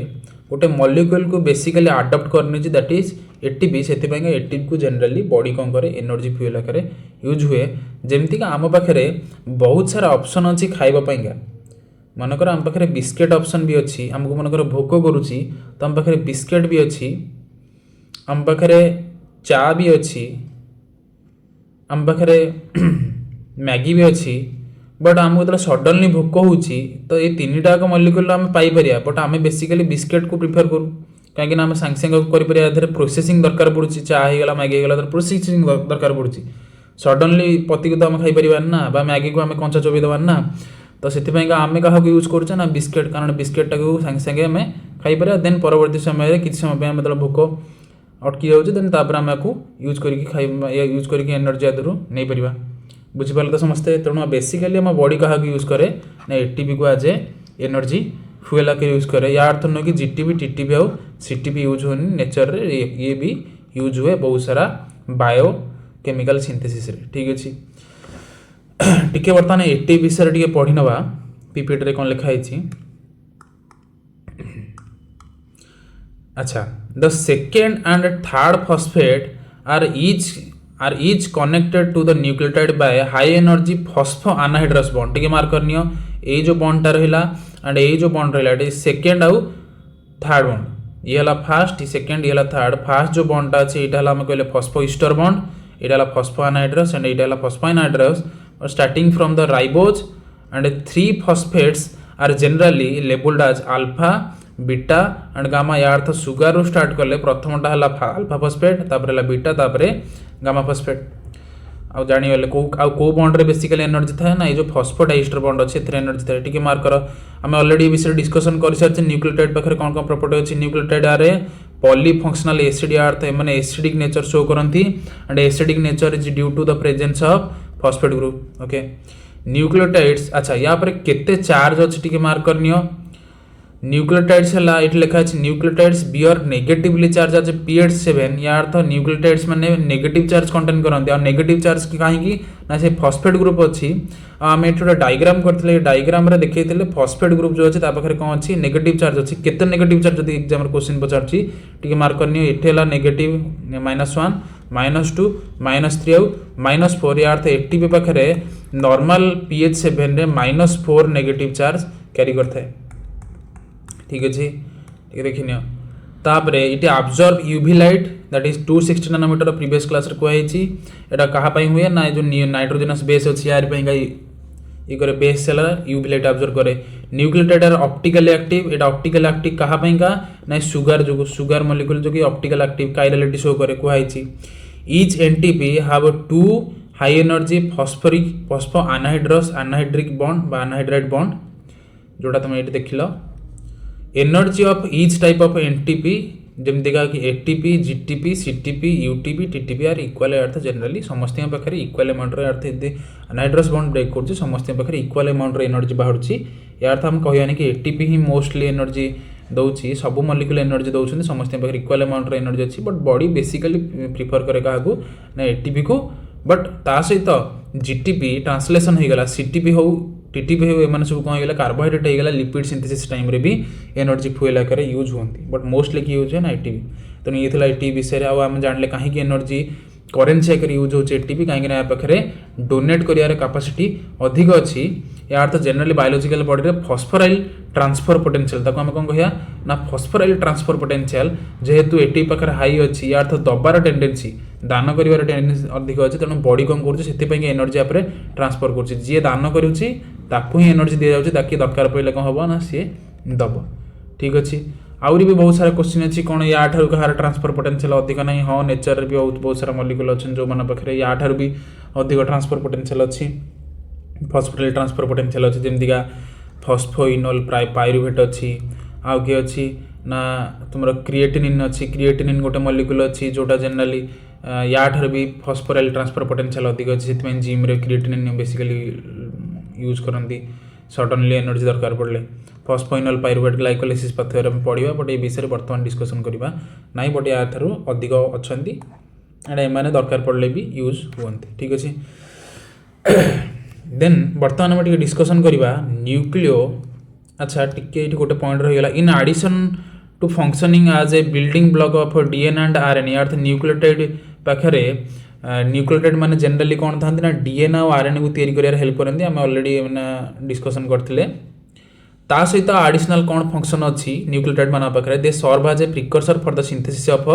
गोटे मॉलिक्यूल को बेसिकली अडॉप्ट करने दैट इज एटीपी से एटीपी को जनरली बॉडी कौन करे एनर्जी फ्यूल आकार यूज हुए। जमती आम पाखे बहुत सारा ऑप्शन अच्छी खाइबापा मनकर आम पाखे बिस्केट ऑप्शन भी अच्छी आमको मनकर भोक करुच्ची तो आम पाखे बिस्केट भी अच्छी आम पाखे चा भी अच्छी आम पाखे मैगी भी अच्छी बट आमको जो सडनली भोक हो तो ये तीन टाक मॉलिक्यूल आम पाइपर बट आम बेसिकली बिस्केट को प्रिफर करूँ कहीं आम सांगे सांगे कर प्रोसेसिंग दरकार पड़ुची चा होगा मैगी होगा प्रोसेसिंग दरकार पड़ुची सडनली पति को तो आम खाई ना बा मैगी को आम कंचा चोबी देवार ना तो से आम क्या यूज करुचे ना बिस्केट कारण बिस्केटा को सांगे सांगे आम खाईपर देन परवर्ती समय किसी समय आम जो भोक अटकी जाऊँगी देन आम को यूज करके एनर्जी आदि नहीं पार बुझिपारे तो समस्ते। तेणु बेसिकली आम बॉडी क्या यूज करे ना एटीपी को आज एनर्जी फ्यूएल आकर यूज करे या अर्थ नुह कि जीटीपी टीटीपी आउ सीटीपी यूज होनी नेचर रे ये भी यूज हुए बहुत सारा बायो केमिकल सिंथेसिस रे ठीक अच्छे। टिके बर्तमान एटीपी विषय टे पढ़ी नवा पीपीटी रे कौन लिखाई। अच्छा the second and third phosphate are each connected to the nucleotide by high energy phosphoanhydrous bond टिके मार्क करनी ये जो बॉन्ड टा रहा एंड ये जो बॉन्ड रहा सेकेंड आउ थर्ड बॉन्ड ये है फास्ट सेकेंड ये है थर्ड। फास्ट जो बॉन्ड अच्छे यहाँ आम कहले फॉस्फोइस्टर बॉन्ड यहाँ फॉस्फोएनहाइड्रस एंड यहाँ phosphoanhydrous starting from the ribose and 3 phosphates are generally labelled as alpha beta and gamma या अर्थ सुगर रू स्टार्ट कले प्रथमटा है अल्फा फॉस्फेट तापर बीटा तापर गामा फॉस्फेट आउ जानिगले कौ बॉन्ड रे बेसिकली एनर्जी थाए ना ये जो फॉस्फोडाइस्टर बॉन्ड अच्छे एनर्जी थाए टिके मार्क कर आम ऑलरेडी विषय डिस्कशन कर सारी न्यूक्लियोटाइड पाखे कौन कौन प्रॉपर्टी अच्छी न्यूक्लियोटाइड आरे पॉलीफंक्शनल एसिड या अर्थ मैंने एसिडिक नेचर शो करती and acidic nature is due to the presence of phosphate group okay nucleotides. अच्छा या पर केते चार्ज अच्छी टिके मार्क करनी न्यूक्लियोटाइड्स है ये लिखा है न्यूक्लियोटाइड्स बियर नेगेटिवली चार्ज आज pH7 या अर्थ न्यूक्लियोटाइड्स माने नेगेटिव चार्ज कंटेन करते और नेगेटिव चार्ज कहीं ना से फॉस्फेट ग्रुप अच्छी आम ये गोटे डायग्राम करते डायग्राम रे देखते फॉस्फेट ग्रुप जो अच्छे पाखे कौन अच्छी नेगेटिव चार्ज अच्छी केते नेगेटिव चार्ज जब एग्जाम क्वेश्चन पचार मार्क करनी ये नेगेटिव -1 -2 -3 आउ -4 या अर्थ एटीपी पाखे नॉर्मल pH7 रे -4 नेगेटिव चार्ज कैरी करता ठीक अच्छे देखी तापर ये absorb UV light that is 260 nanometre previous class रे कहई एटा कहाँ हुए ना जो नाइट्रोजनस बेस अच्छी यार ये करे base cell UV light absorb करे न्यूक्लियोटाइड आर ऑप्टिकली एक्टिव एटा ऑप्टिकल एक्टिव कहाँ ना शुगर जो शुगर मॉलिक्यूल जो कि ऑप्टिकल एक्टिव काइरालिटी शो करे कहई each NTP have 2 high energy phosphoanhydric bond बा अनहाइड्राइड बॉन्ड जोटा तुम ये देख लो energy of each type of NTP जमतीका कि ATP GTP CTP UTP TTP are equal अर्थ जनरली समस्त पाखे इक्वल अमाउंट अर्थ अनहाइड्रस बॉन्ड ब्रेक कर समस्त पाखे इक्वल अमाउंट एनर्जी बाहर या अर्थ हम कहवानी कि एटीपी ही मोस्टली एनर्जी दौची सब मॉलिक्यूल एनर्जी दौरान समस्त इक्वल अमाउंट एनर्जी अच्छी बट बॉडी बेसिकली प्रिफर करे क्या ना एटीपी को बट ता सहित जीटीपी ट्रांसलेशन होगा सीटीपी हो टीटीपी हो एम सब कौन होगा कार्बोहाइड्रेट होगा लिपिड सिंथेसिस टाइम रे भी एनर्जी फ्यूएल आकार यूज होती बट मोस्टली कि यूज है ना एटीपी तेणु ये एटीपी विषय आम जाने कहीं एनर्जी करेन्सी आकर यूज होचे एटीपी कहीं पाखे डोनेट कर कैपेसिटी अधिक अच्छी यार तो जनरली बायोलॉजिकल बॉडी रे फॉस्फोराइल ट्रांसफर पोटेंशियल ताको हम कौन कहिया ना फॉस्फोराइल ट्रांसफर पोटेंशियल जेहेतु एटी पाखे हाई अच्छी यार तो दबार टेंडेंसी दान कर टेंडेंसी अधिक अच्छी तेणु बॉडी कौन कर एनर्जी आप ट्रांसफर कर जी दान करुँची ही एनर्जी दी जाऊँगी ताकि दरकार पड़े कौन हम ना सी दब ठीक अच्छे आउरी भी बहुत सारा क्वेश्चन अच्छी कौन या कहार ट्रांसफर पोटेंशियल अधिक ना हाँ नेचर भी बहुत सारा मॉलिक्यूल अच्छे जो मैंने पाखे या भी अधिक ट्रांसफर पोटेंशियल अच्छी फॉस्फोराइल ट्रांसफर पोटेंशियल अच्छी जमीका फॉस्फोइनोल पाइरुवेट अच्छी आउ किए अच्छी ना तुम क्रिएटिनिन अच्छी क्रिएटिनिन गोटे मॉलिक्यूल अच्छी जोटा जनरली या भी फॉस्फोराइल ट्रांसफर पोटेंशियल अधिक अच्छी से जिम रे क्रिएटिनिन बेसिकली यूज करती सडनली एनर्जी दरकार पड़े फॉस्फोइनोल पाइरुवेट ग्लाइकोलाइसिस पाथवे में पढ़ा बट ये विषय बर्तमान डिस्कसन करवा ना बट या अधिक अच्छा एंड एम दरकार पड़े भी यूज हुए ठीक अच्छे देन बर्तमान आम डिस्कसन करवा न्यूक्लियो अच्छा टी गोटे पॉइंट रहीगला in addition to functioning as a building block of DNA and RNA अर्थ न्यूक्लियोटाइड पाखे न्यूक्लियोटाइड माने जनरली कौन था ना डीएनए और आरएनए को तैयारी कर हेल्प करते आम ऑलरेडी डिस्कसन करते ता सहित एडिशनल कौन फंक्शन अच्छी न्यूक्लियोटाइड मान पाखे they serve as a precursor for the synthesis of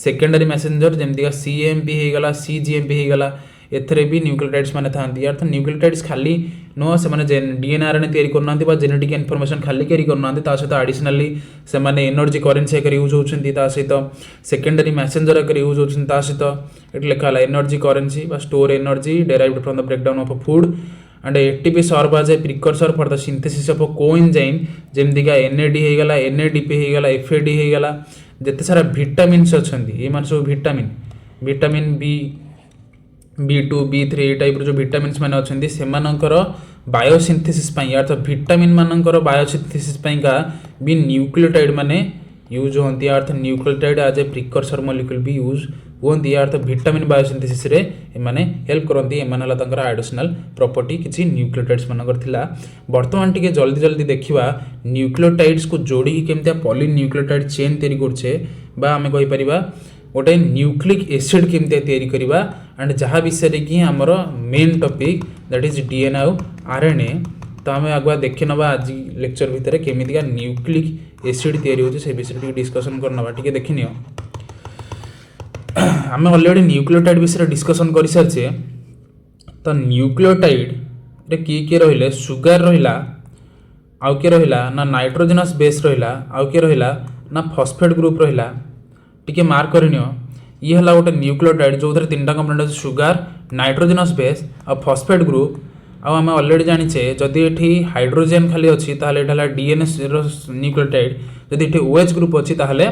secondary messenger जमीका सीएमपी होगला सीजीएमपी होगला एथरे भी न्यूक्लियोटाइड्स माने थांती अर्थ न्यूक्लियोटाइड्स खाली नुह से डीएनए आरएनए तैयारी करना जेनेटिक इनफॉरमेशन खाली कैरी करना सहित एडिशनली से एनर्जी करेन्सी आकर यूज होती सहित सेकेंडरी मैसेंजर आकर यूज होती सहित ये लिखा energy currency store energy derived from the breakdown of food and ATP serve as a precursor for the synthesis of coenzyme जमीका एनएडी होगला एनएडीपी होगला एफएडी होगला जिते सारा विटामिन्स अच्छा ये मान सब विटामिन B2 B3 टाइप जो विटामिन्स मैंने अच्छे से बायोसिंथेसिस अर्थ विटामिन मानकर बायोसिंथेसिस का भी न्यूक्लियोटाइड माने यूज होती अर्थ nucleotide as a precursor molecule भी यूज होती अर्थ विटामिन बायोसिंथेसिस रे माने हेल्प करती एडिशनल प्रॉपर्टी किसी न्यूक्लियोटाइड्स मानकर थिला वर्तमान टिके जल्दी जल्दी देखिबा न्यूक्लियोटाइड्स को जोड़ी केमतिया पॉलीन्यूक्लियोटाइड चेन तैयारी करछे बा आमे कहि परिबा गोटे न्यूक्लिक एसिड केमतिया तैयारी करबा एंड जहाँ विषय कि आमर main topic that is DNA और आरएनए तो आम आगुआ देखी ना आज लेक्चर भितर केमितिका न्यूक्लिक एसिड तैयारी होचे से विषय डिस्कसन करना टी देखी नियो आम ऑलरेडी न्यूक्लियोटाइड विषय डिस्कसन कर सारी तो न्यूक्लियोटाइड रे किए रहिले सुगार रहिला आउ किए रहिला ना नाइट्रोजनस बेस रहिला आउ किए रहिला ना फॉस्फेट ग्रुप रहिला टिके मार्क करनियो ये है गोटे न्यूक्लियोटाइड जो तीन टा कंपोनेंट अच्छे सुगार नाइट्रोजनस बेस और फॉस्फेट ग्रुप आम ऑलरेडी जानिचे जदि ये हाइड्रोजेन खाली अच्छी ताहले डीएनए न्यूक्लियोटाइड जदि ये ओएच ग्रुप अच्छी ताहले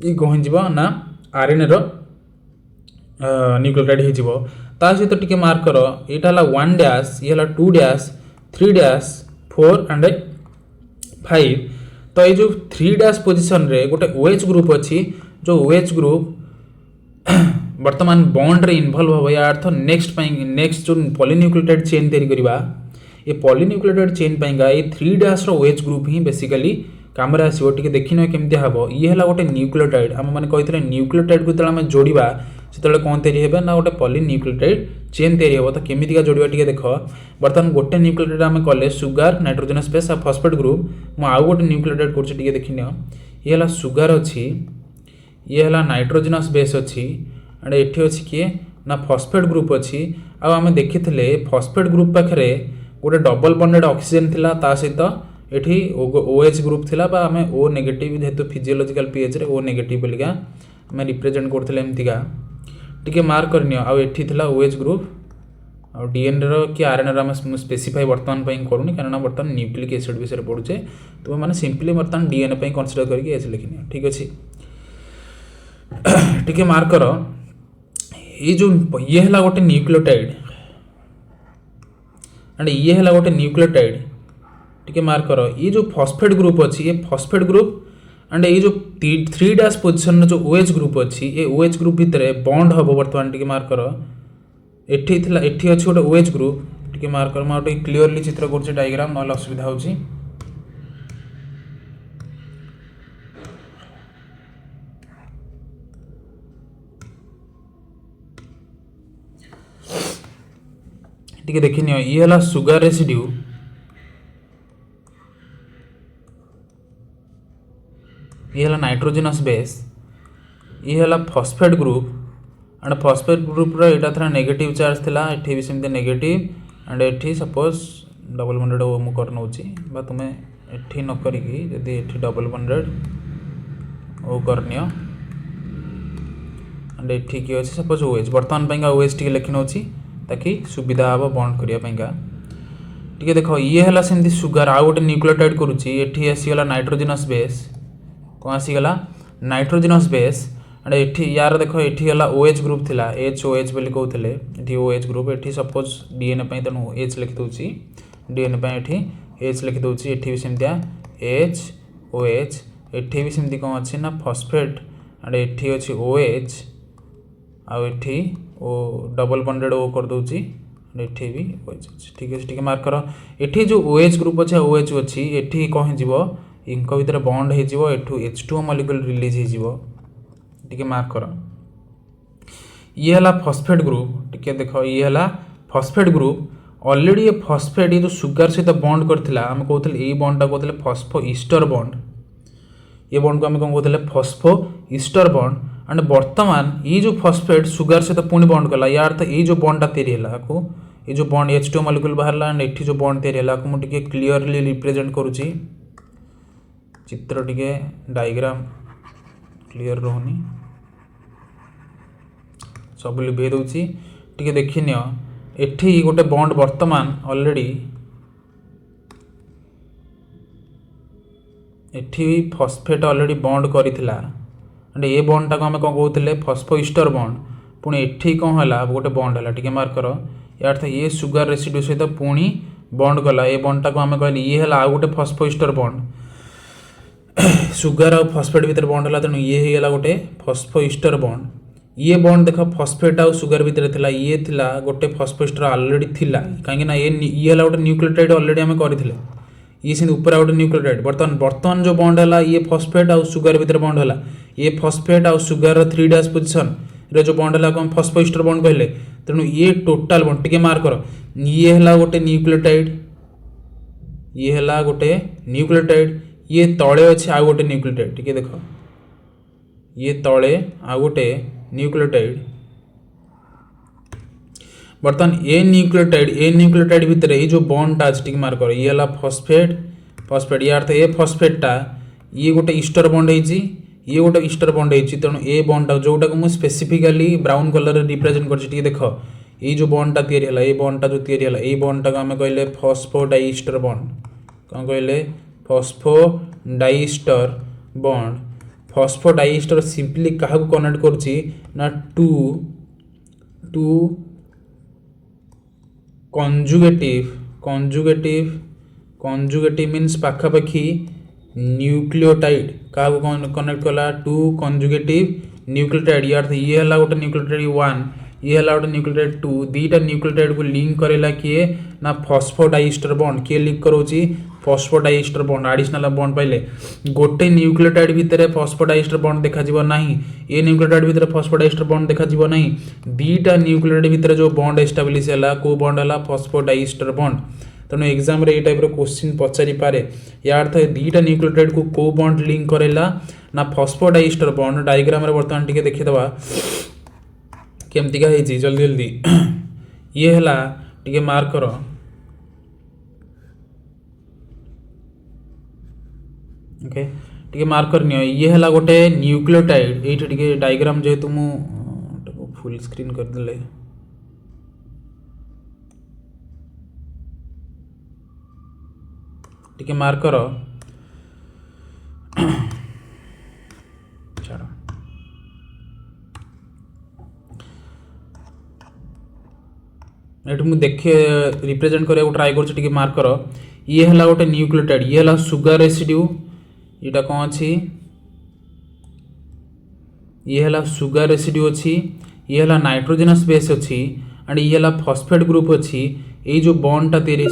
ये कौन जीव ना आरएनए रो न्यूक्लियोटाइड हो ता सहित टिके मार्क कर यहाँ 1 डैश ये 2 डैश 3 डैश 4 एंड 5 तो ये जो 3 डैश पोजिशन रे गोटे ओएच ग्रुप अच्छी जो ओएच ग्रुप वर्तमान बॉन्ड रे इन्वॉल्व हो या अर्थ नेक्स्ट जो पॉलीन्यूक्लियोटाइड चेन तैयारी करवा ये पॉलीन्यूक्लियोटाइड चेन पाइंगा ये 3 डैश रो ओएच ग्रुप ही बेसिकली काम आसो टे देखने केमती हम ये है गोटे न्यूक्लियोटाइड आम मैंने कही न्यूक्लियोटाइड को जो जोड़ा से कौन तैयारी है ना गोटे पॉलीन्यूक्लियोटाइड चेन तैयारी हो तो केमितिका जोड़ा टे देख बर्तमान गोटे न्यूक्लियोटाइड आम कले सुगार नाइट्रोजनस बेस और फॉस्फेट ग्रुप मुझे गोटे न्यूक्लियोटाइड कर देखनी ये है सुगार अच्छी ये है नाइट्रोजनस बेस अच्छी एंड एठी अच्छी किए ना फॉस्फेट ग्रुप अच्छी आम देखी फॉस्फेट ग्रुप पाखे गोटे डबल बॉन्डेड ऑक्सीजन थिला ता सहित एठी ओएच ग्रुप थिला बा आमे ओ नेगेटिव जेहेतु फिजियोलॉजिकल पीएच रे ओ नेगेटिव बोलिका आमे रिप्रेजेंट करथिले एमतिका टिके मार्क करनियो आ एठी थिला ओएच ग्रुप आ डीएनए रो कि आरएनए रो आमे स्पेसिफाई वर्तमान पई करूनी कारण वर्तमान न्यूक्लिक एसिड विषय पढुचे तो माने सिंपली वर्तमान डीएनए पई कंसीडर करके एस लिखिनियो ठीक अछि टिके मार्क करो ये जो ये है गोटे न्यूक्लियोटाइड एंड ये है गोटे न्यूक्लियोटाइड टिके मार्क कर ये जो फॉस्फेट ग्रुप अच्छी ये फॉस्फेट ग्रुप एंड ये जो 3' पोजिशन जो OH ग्रुप अच्छी ये OH ग्रुप भितर बॉन्ड हम बर्तमान टिके मार्क कर एठी थिला एठी अछि गोटे OH ग्रुप टिके मार्क कर मोटे क्लियरली चित्र करछि डायग्राम नहले असुविधा होछि टिके देखिनियो ये हला सुगर रेसिड्यू ये हला नाइट्रोजनस बेस ये हला phosphate group and phosphate group रो एटा थरा नेगेटिव चार्ज थिला एठी भी सेमते नेगेटिव एंड एठी सपोज डबल बॉन्डेड ओ मु कर नउची बा तुमे एठी न करी की जदी एठी डबल बॉन्डेड ओ करनियो एंड एठी की अछि सपोज OH वर्तमान पइगा OH टिके लेखि नउची ताकि सुविधा हबो बॉन्ड करिया पइगा टिके देखो ये हला सेमती सुगर आ गोटे न्यूक्लियोटाइड करूची एठी आसी गला नाइट्रोजनस बेस को आसी गला नाइट्रोजनस बेस एंड एठी यार देखो एठी गला OH ग्रुप थिला HOH बोली कहउथिले एठी OH ग्रुप एठी सपोज DNA पई तनु H लिखि दोची DNA पई एठी H लिखि दोची एठी भी सेमतिया HOH एठी भी सेमती कोन अछि ना फॉस्फेट एंड एठी अछि OH आ एठी ओ डबल बॉन्डेड ओ कर दोची एठी भी OH अछि ठीक अछि ठीक मार्क करो एठी जो OH ग्रुप अछि OH अछि एठी कोन जिवो इनका भीतर बॉन्ड हे जिवो एठू H2O मॉलिक्यूल रिलीज हे जिवो टिके मार्क करो ये हला फॉस्फेट ग्रुप टिके देखो ये हला फॉस्फेट ग्रुप ऑलरेडी ये फॉस्फेट ये जो सुगर सहित बॉन्ड करथिला हम कहउथिले ए बॉन्ड टा कहउथिले फॉस्फो ईस्टर बॉन्ड ये बॉन्ड को हम कोन कहउथिले फॉस्फो ईस्टर बॉन्ड एंड वर्तमान ये जो फॉस्फेट सुगर सहित पुणी बॉन्ड कला यार अर्थ ये जो बॉन्ड टा तैयारी हला को ये जो बॉन्ड H2O मॉलिक्यूल बाहरला एंड एठी जो बॉन्ड तैयारी हला को मु टिके क्लियरली रिप्रेजेंट करूची चित्र टिके डायग्राम क्लियर रहनी सब लिभे दउची टिके देखिनियो एठी गोटे बॉन्ड वर्तमान ऑलरेडी एठी फॉस्फेट ऑलरेडी बॉन्ड करिथिला एंड ए बॉन्ड टा को हम कोन कहउथिले फॉस्फोईस्टर बॉन्ड पुणी एठी कोन हला गोटे बॉन्ड हला टिके मार्क करो या अर्थ ये सुगर रेसिड्यू सहित पुणी बॉन्ड कला ए बॉन्ड टा को हम कहली ये हला आ गोटे फॉस्फोईस्टर बॉन्ड सुगर और फॉस्फेट भीतर बॉन्ड हला तनु ये हेला गोटे फॉस्फोईस्टर बॉन्ड ये बॉन्ड देखो फॉस्फेट और सुगर भीतर थिला ये थिला गोटे फॉस्फोईस्टर ऑलरेडी थिला काहे ना ये हला गोटे न्यूक्लियोटाइड ऑलरेडी हम करथिले ये सिंध ऊपर गोटे न्यूक्लियोटाइड वर्तमान जो बॉन्ड हला ये फॉस्फेट और सुगर भीतर बॉन्ड हला ये फॉस्फेट और सुगर 3' पोजीशन रे जो बॉन्ड हला को हम फॉस्फोईस्टर बॉन्ड कहले तनु ये टोटल बॉन्ड टिके मार्क करो ये हला गोटे न्यूक्लियोटाइड ये हला गोटे न्यूक्लियोटाइड ये तले अच्छे आ गोटे न्यूक्लियोटाइड टिके देखो ये तले आ गोटे न्यूक्लियोटाइड बर्तमान ए न्यूक्लियोटाइड भितर ये जो बॉन्ड टा टिके मार्क करो ये हला फॉस्फेट फॉस्फेट ये अर्थ ए फॉस्फेट टा ये गोटे ईस्टर बॉन्ड हेची ये गोटे ईस्टर बॉन्ड हेची तेणु ए बॉन्ड टा जोटा को मु स्पेसिफिकली ब्राउन कलर रे रिप्रेजेंट करछि टिके देखो ये जो बॉन्ड टा तैयारी हला ये बॉन्ड टा जो तैयारी हला ये बॉन्ड टा को हम कहले फॉस्फोडाइस्टर बॉन्ड कोन कहले फॉस्फोडाइस्टर बॉन्ड फॉस्फोडाइस्टर सिंपली कहा कनेक्ट करछि ना टू कंजुगेटिव मीन्स पाखापाखी न्यूक्लियोटाइड का कनेक्ट कला टू कंजुगेटिव न्यूक्लियोटाइड ये अर्थ ये हला गोटे न्यूक्लियोटाइड 1 ये हला गोटे न्यूक्लियोटाइड 2 दीटा न्यूक्लियोटाइड को लिंक करेला किए ना फॉस्फोडाइस्टर बॉन्ड किए लिंक करोची फॉस्फोडाइस्टर बॉन्ड एडिशनल बॉन्ड पाइले गोटे न्यूक्लियोटाइड भितर फॉस्फोडाइस्टर बॉन्ड देखा जिवो नाही ए न्यूक्लियोटाइड भितर फॉस्फोडाइस्टर बॉन्ड देखा जिवो नाही दीटा न्यूक्लियोटाइड भितर जो बॉन्ड एस्टाब्लिश हला को बॉन्ड हला फॉस्फोडाइस्टर बॉन्ड तेणु एग्जाम रे ए टाइप रो क्वेश्चन पचारि पारे या अर्थ दीटा न्यूक्लियोटाइड को बॉन्ड लिंक करेला ना फॉस्फोडाइस्टर बॉन्ड डायग्राम रे वर्तमान टिके देखि दबा केमती का हेची जल्दी जल्दी ये हला टिके मार्क करो ओके टिके मार्क करनियो ये हला गोटे न्यूक्लियोटाइड एठी टिके डायग्राम जेतु मु फुल स्क्रीन कर देले टिके मार्क करो छाड़ो एठी मु देखे रिप्रेजेंट करया ट्राई कर मार्क कर ये है गोटे न्यूक्लियोटाइड ये है सुगर रेसिड्यू यहाँ कौन अच्छी ये है सुगर रेसिड्यू अच्छी ये है नाइट्रोजेनस बेस अच्छी एंड ये है फॉस्फेट ग्रुप अच्छी ये जो बॉन्ड टा तैयारी